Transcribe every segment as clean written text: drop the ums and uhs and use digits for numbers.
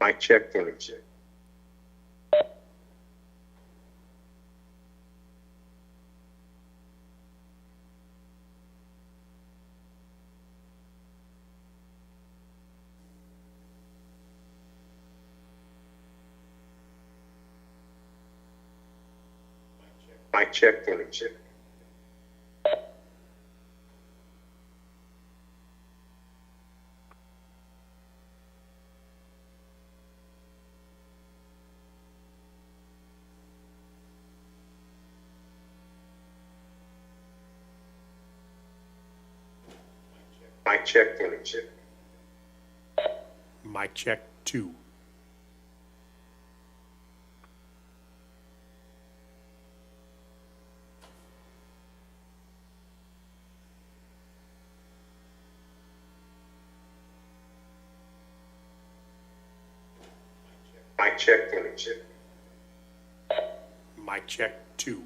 Mic check, mic check. Mic check, mic check. Mic check, mic check. Mic check 2. Mic check, mic check. Mic check 2.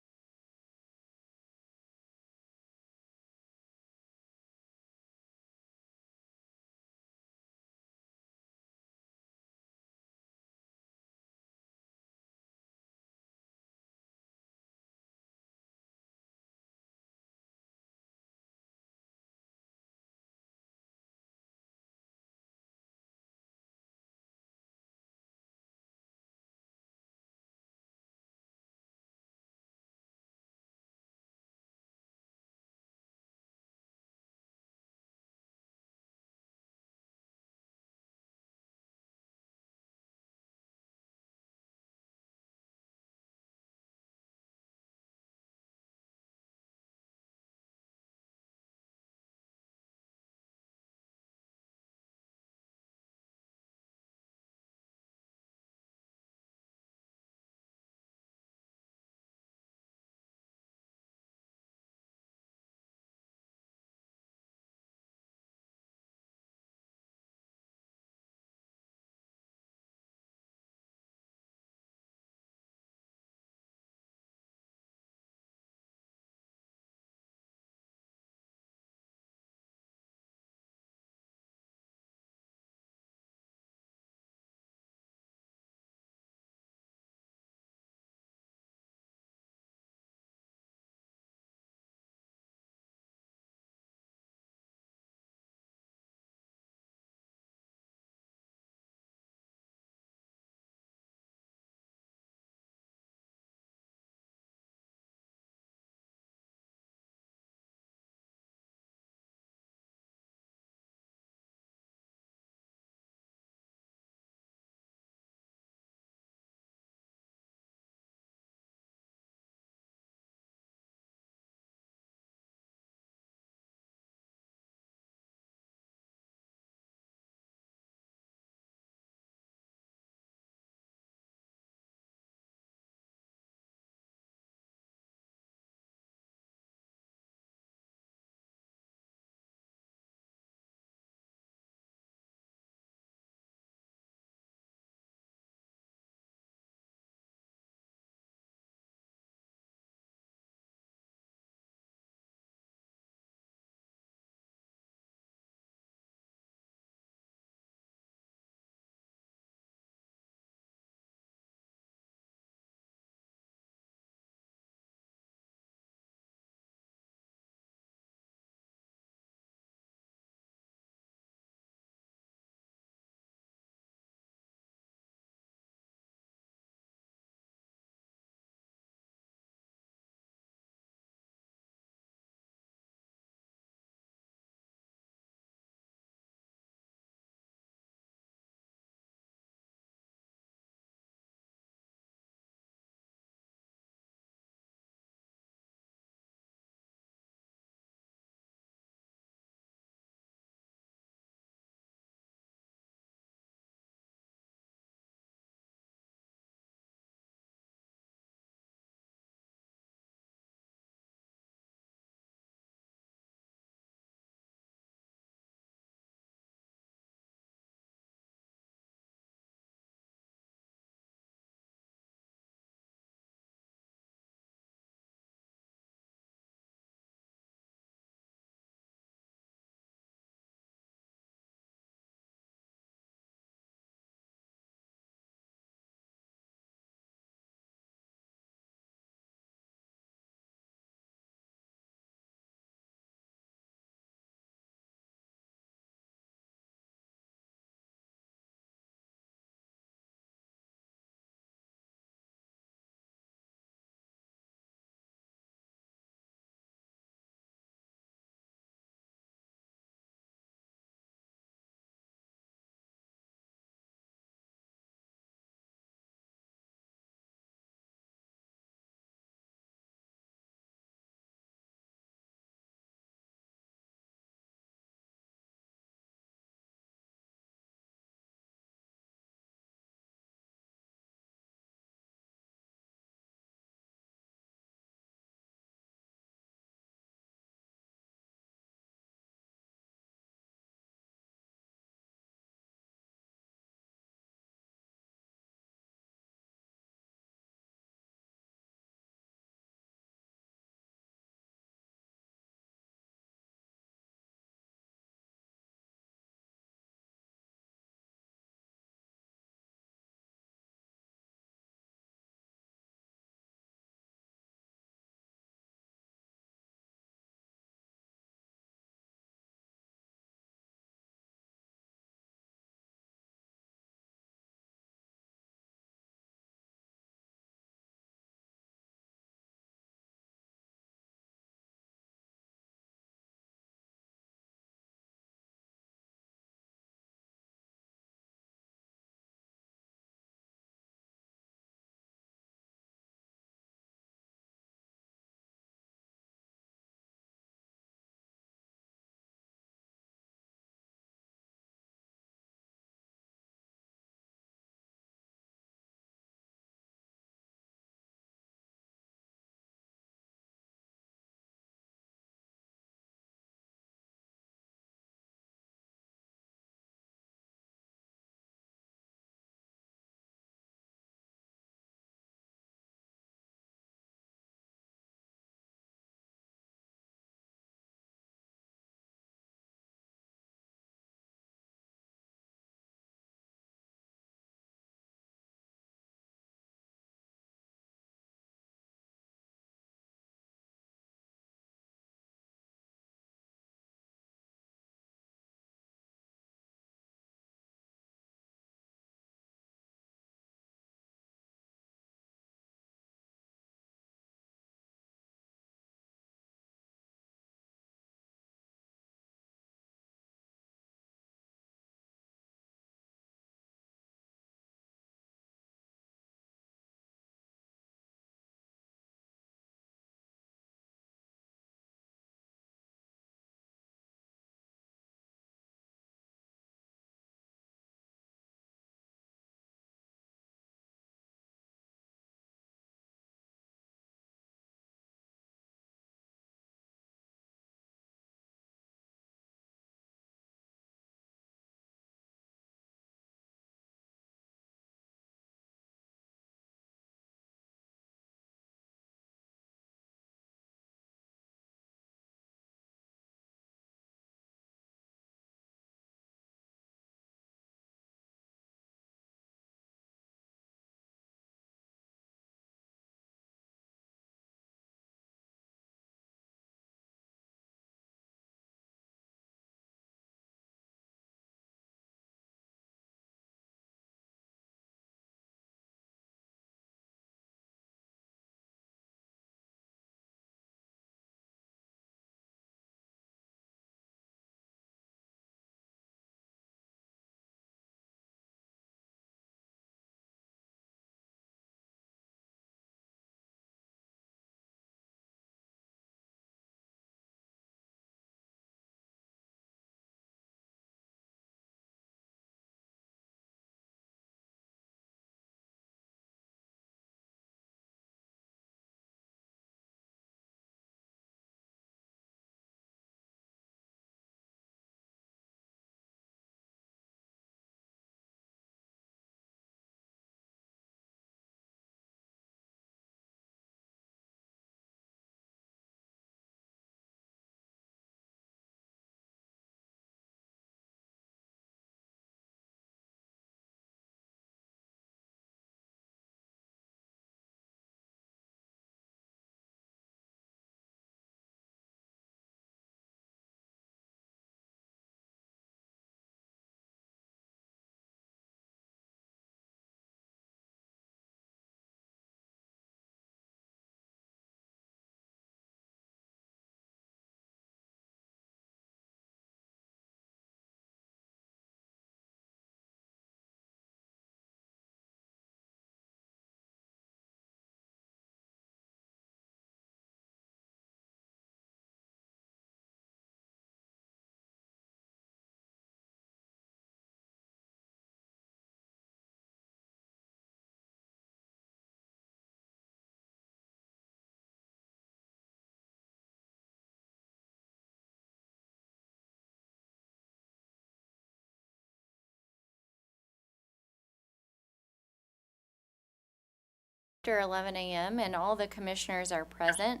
After 11 a.m. and all the commissioners are present.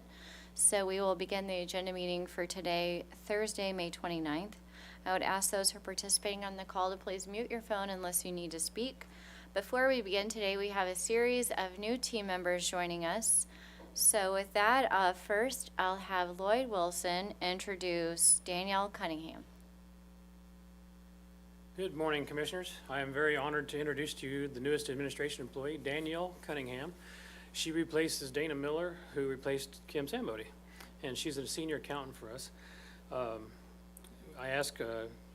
So we will begin the agenda meeting for today, Thursday, May 29th. I would ask those who are participating on the call to please mute your phone unless you need to speak. Before we begin today, we have a series of new team members joining us. So with that, first I'll have Lloyd Wilson introduce Danielle Cunningham. Good morning, Commissioners. I am very honored to introduce to you the newest administration employee, Danielle Cunningham. She replaces Dana Miller, who replaced Kim Sambody, and she's a senior accountant for us. I asked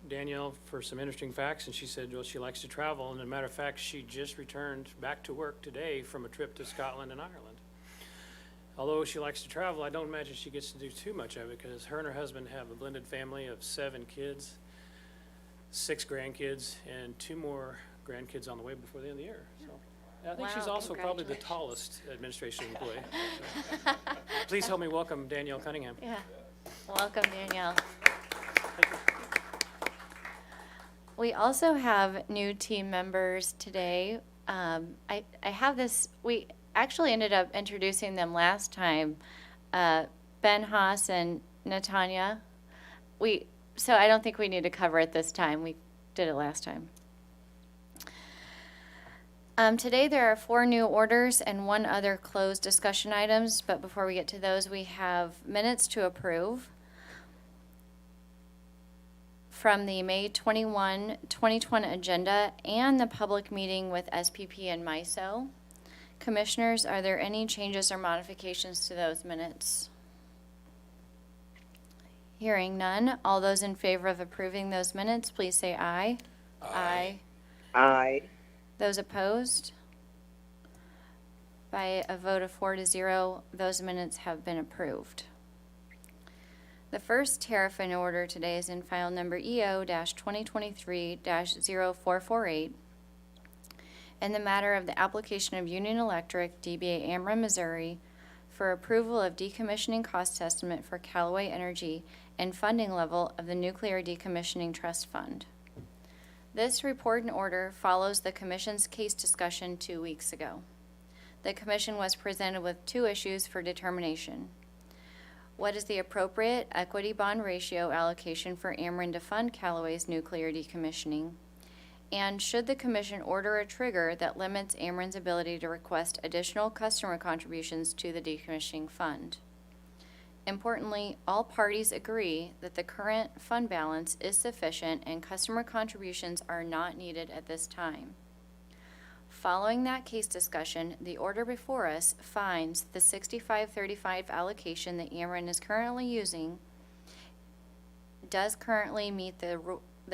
Danielle for some interesting facts, and she said, well, she likes to travel, and as a matter of fact, she just returned back to work today from a trip to Scotland and Ireland. Although she likes to travel, I don't imagine she gets to do too much of it, because her and her husband have a blended family of 7 kids, 6 grandkids, and 2 more grandkids on the way before the end of the year. So I think she's Wow, also probably the congratulations. tallest administration employee. So, please help me welcome Danielle Cunningham. Yeah, welcome Danielle. Thank you. We also have new team members today. I have this, we actually ended up introducing them last time, Ben Haas and Natanya. So I don't think we need to cover it this time. We did it last time. Today there are 4 new orders and 1 other closed discussion items, but before we get to those, we have minutes to approve from the May 21, 2020 agenda and the public meeting with SPP and MISO. Commissioners, are there any changes or modifications to those minutes? Hearing none, all those in favor of approving those minutes, please say aye. Aye. Aye. Those opposed? By a vote of 4-0, those minutes have been approved. The first tariff in order today is in file number EO-2023-0448 in the matter of the application of Union Electric, DBA Ameren, Missouri, for approval of decommissioning cost estimate for Callaway Energy and funding level of the Nuclear Decommissioning Trust Fund. This report and order follows the Commission's case discussion 2 weeks ago. The Commission was presented with 2 issues for determination. What is the appropriate equity bond ratio allocation for Ameren to fund Callaway's nuclear decommissioning? And should the Commission order a trigger that limits Ameren's ability to request additional customer contributions to the decommissioning fund? Importantly, all parties agree that the current fund balance is sufficient and customer contributions are not needed at this time. Following that case discussion, the order before us finds the 65-35 allocation that Ameren is currently using does currently meet the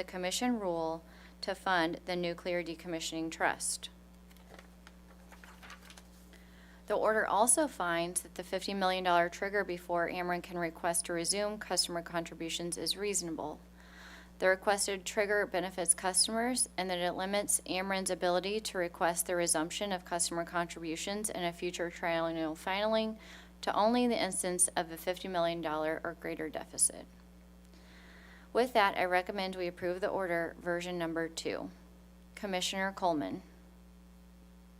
Commission rule to fund the Nuclear Decommissioning Trust. The order also finds that the $50 million trigger before Ameren can request to resume customer contributions is reasonable. The requested trigger benefits customers and that it limits Ameren's ability to request the resumption of customer contributions in a future triennial filing to only the instance of a $50 million or greater deficit. With that, I recommend we approve the order version number 2. Commissioner Coleman.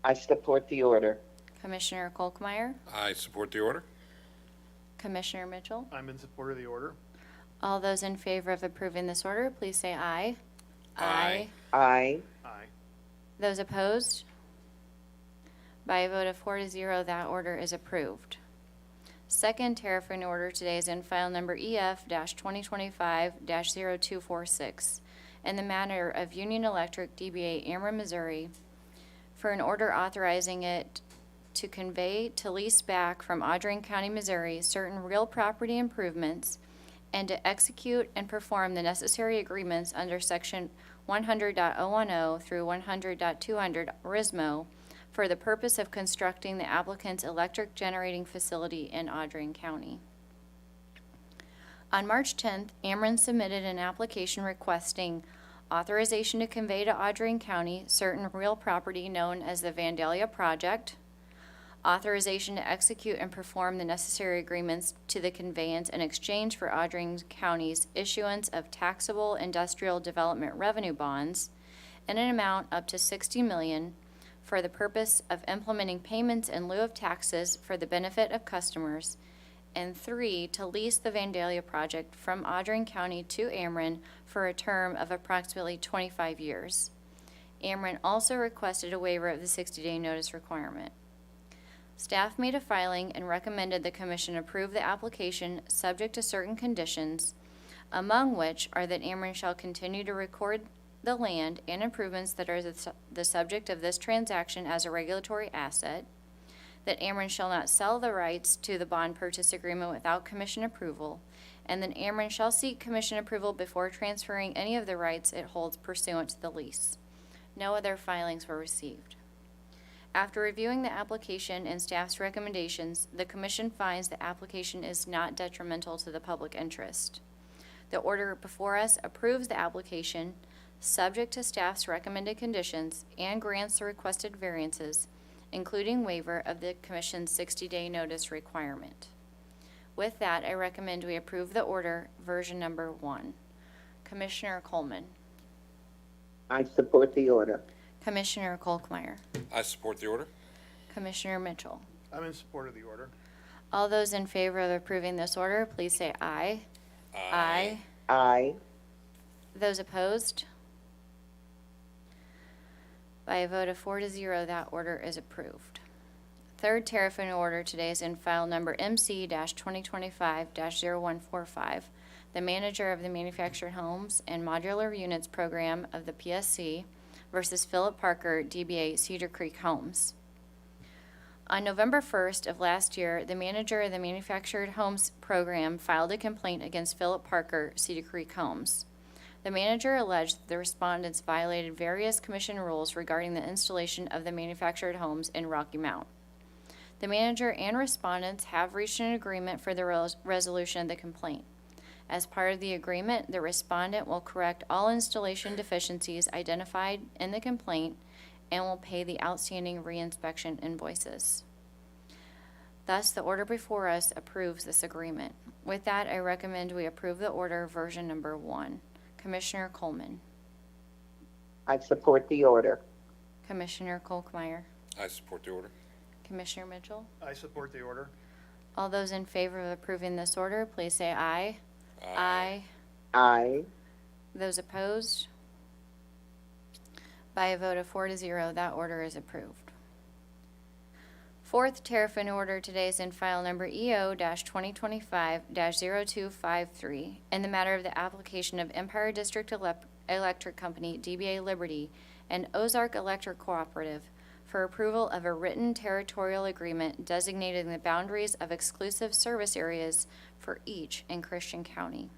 I support the order. Commissioner Kolkmeyer. I support the order. Commissioner Mitchell. I'm in support of the order. All those in favor of approving this order, please say aye. Aye. Aye. Aye. Those opposed? By a vote of 4-0, that order is approved. Second tariff in order today is in file number EF-2025-0246 in the matter of Union Electric, DBA Ameren, Missouri, for an order authorizing it to convey to lease back from Audrain County, Missouri, certain real property improvements and to execute and perform the necessary agreements under Section 100.010 through 100.200 RISMO for the purpose of constructing the applicant's electric generating facility in Audrain County. On March 10th, Ameren submitted an application requesting authorization to convey to Audrain County certain real property known as the Vandalia Project, authorization to execute and perform the necessary agreements to the conveyance in exchange for Audrain County's issuance of taxable industrial development revenue bonds in an amount up to $60 million for the purpose of implementing payments in lieu of taxes for the benefit of customers. And 3, to lease the Vandalia project from Audrain County to Ameren for a term of approximately 25 years. Ameren also requested a waiver of the 60-day notice requirement. Staff made a filing and recommended the Commission approve the application subject to certain conditions, among which are that Ameren shall continue to record the land and improvements that are the subject of this transaction as a regulatory asset, that Ameren shall not sell the rights to the bond purchase agreement without Commission approval, and that Ameren shall seek Commission approval before transferring any of the rights it holds pursuant to the lease. No other filings were received. After reviewing the application and staff's recommendations, the Commission finds the application is not detrimental to the public interest. The order before us approves the application, subject to staff's recommended conditions, and grants the requested variances, including waiver of the Commission's 60-day notice requirement. With that, I recommend we approve the order, version number 1. Commissioner Coleman. I support the order. Commissioner Kolkmeyer. I support the order. Commissioner Mitchell. I'm in support of the order. All those in favor of approving this order, please say aye. Aye. Aye. Those opposed? By a vote of 4-0, that order is approved. Third tariff and order today is in file number MC-2025-0145, the manager of the Manufactured Homes and Modular Units Program of the PSC versus Philip Parker, DBA Cedar Creek Homes. On November 1st of last year, the manager of the Manufactured Homes Program filed a complaint against Philip Parker, Cedar Creek Homes. The manager alleged that the respondents violated various Commission rules regarding the installation of the manufactured homes in Rocky Mount. The manager and respondents have reached an agreement for the resolution of the complaint. As part of the agreement, the respondent will correct all installation deficiencies identified in the complaint and will pay the outstanding reinspection invoices. Thus, the order before us approves this agreement. With that, I recommend we approve the order, version number 1. Commissioner Coleman. I support the order. Commissioner Kolkmeyer. I support the order. Commissioner Mitchell. I support the order. All those in favor of approving this order, please say aye. Aye. Aye. Those opposed? By a vote of 4-0, that order is approved. Fourth tariff and order today is in file number EO-2025-0253 in the matter of the application of Empire District Electric Company, DBA Liberty, and Ozark Electric Cooperative for approval of a written territorial agreement designating the boundaries of exclusive service areas for each in Christian County.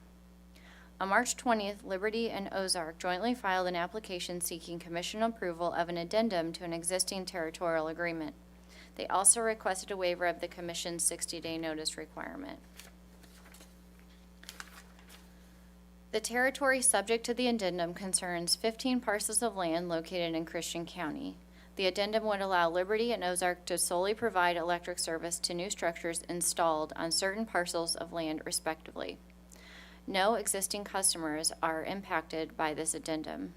On March 20th, Liberty and Ozark jointly filed an application seeking Commission approval of an addendum to an existing territorial agreement. They also requested a waiver of the Commission's 60-day notice requirement. The territory subject to the addendum concerns 15 parcels of land located in Christian County. The addendum would allow Liberty and Ozark to solely provide electric service to new structures installed on certain parcels of land respectively. No existing customers are impacted by this addendum.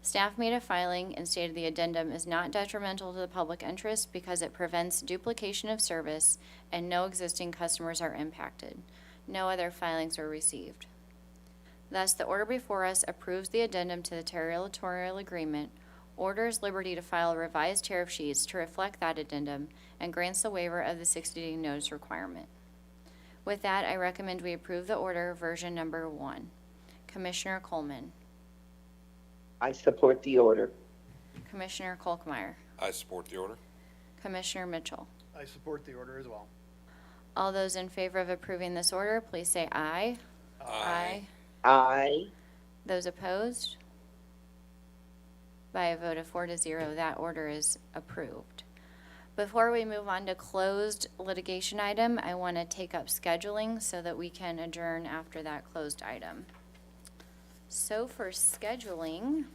Staff made a filing and stated the addendum is not detrimental to the public interest because it prevents duplication of service and no existing customers are impacted. No other filings were received. Thus, the order before us approves the addendum to the territorial agreement, orders Liberty to file revised tariff sheets to reflect that addendum, and grants the waiver of the 60-day notice requirement. With that, I recommend we approve the order, version number 1. Commissioner Coleman. I support the order. Commissioner Kolkmeyer. I support the order. Commissioner Mitchell. I support the order as well. All those in favor of approving this order, please say aye. Aye. Those opposed? By a vote of 4-0, that order is approved. Before we move on to closed litigation item, I want to take up scheduling so that we can adjourn after that closed item. So for scheduling,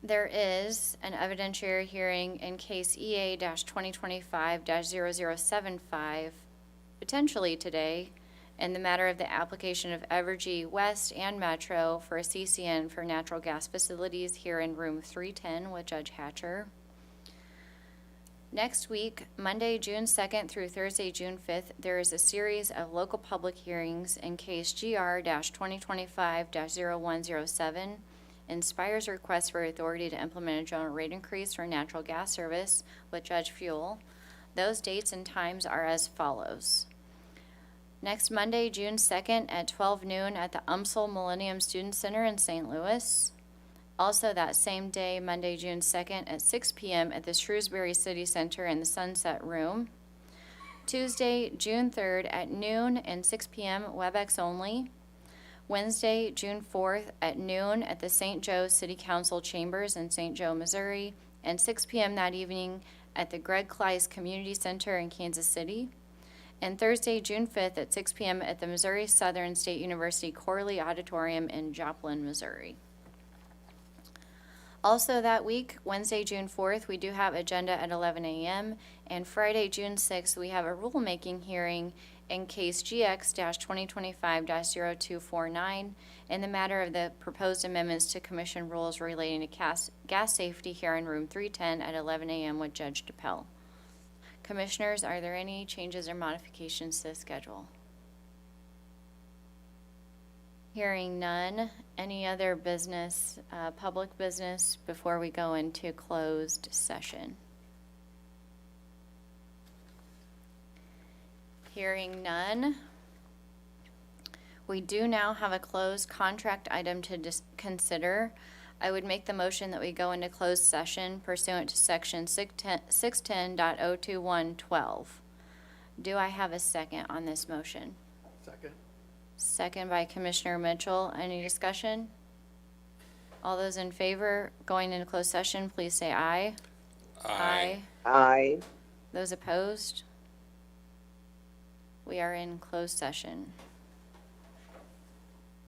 there is an evidentiary hearing in case EA-2025-0075, potentially today, in the matter of the application of Evergy West and Metro for a CCN for natural gas facilities here in room 310 with Judge Hatcher. Next week, Monday, June 2nd through Thursday, June 5th, there is a series of local public hearings in case GR-2025-0107, Inspire's request for authority to implement a general rate increase for natural gas service with Judge Fuel. Those dates and times are as follows. Next Monday, June 2nd at 12 noon at the UMSL Millennium Student Center in St. Louis. Also that same day, Monday, June 2nd at 6 p.m. at the Shrewsbury City Center in the Sunset Room. Tuesday, June 3rd at noon and 6 p.m. WebEx only. Wednesday, June 4th at noon at the St. Joe City Council Chambers in St. Joe, Missouri, and 6 p.m. that evening at the Greg Kleiss Community Center in Kansas City. And Thursday, June 5th at 6 p.m. at the Missouri Southern State University Corley Auditorium in Joplin, Missouri. Also that week, Wednesday, June 4th, we do have agenda at 11 a.m. And Friday, June 6th, we have a rulemaking hearing in case GX-2025-0249 in the matter of the proposed amendments to commission rules relating to gas safety here in room 310 at 11 a.m. with Judge DePel. Commissioners, are there any changes or modifications to the schedule? Hearing none. Any other business, public business, before we go into closed session? Hearing none. We do now have a closed contract item to consider. I would make the motion that we go into closed session pursuant to section 610.02112. Do I have a second on this motion? Second. Second by Commissioner Mitchell. Any discussion? All those in favor going into closed session, please say aye. Aye. Those opposed? We are in closed session.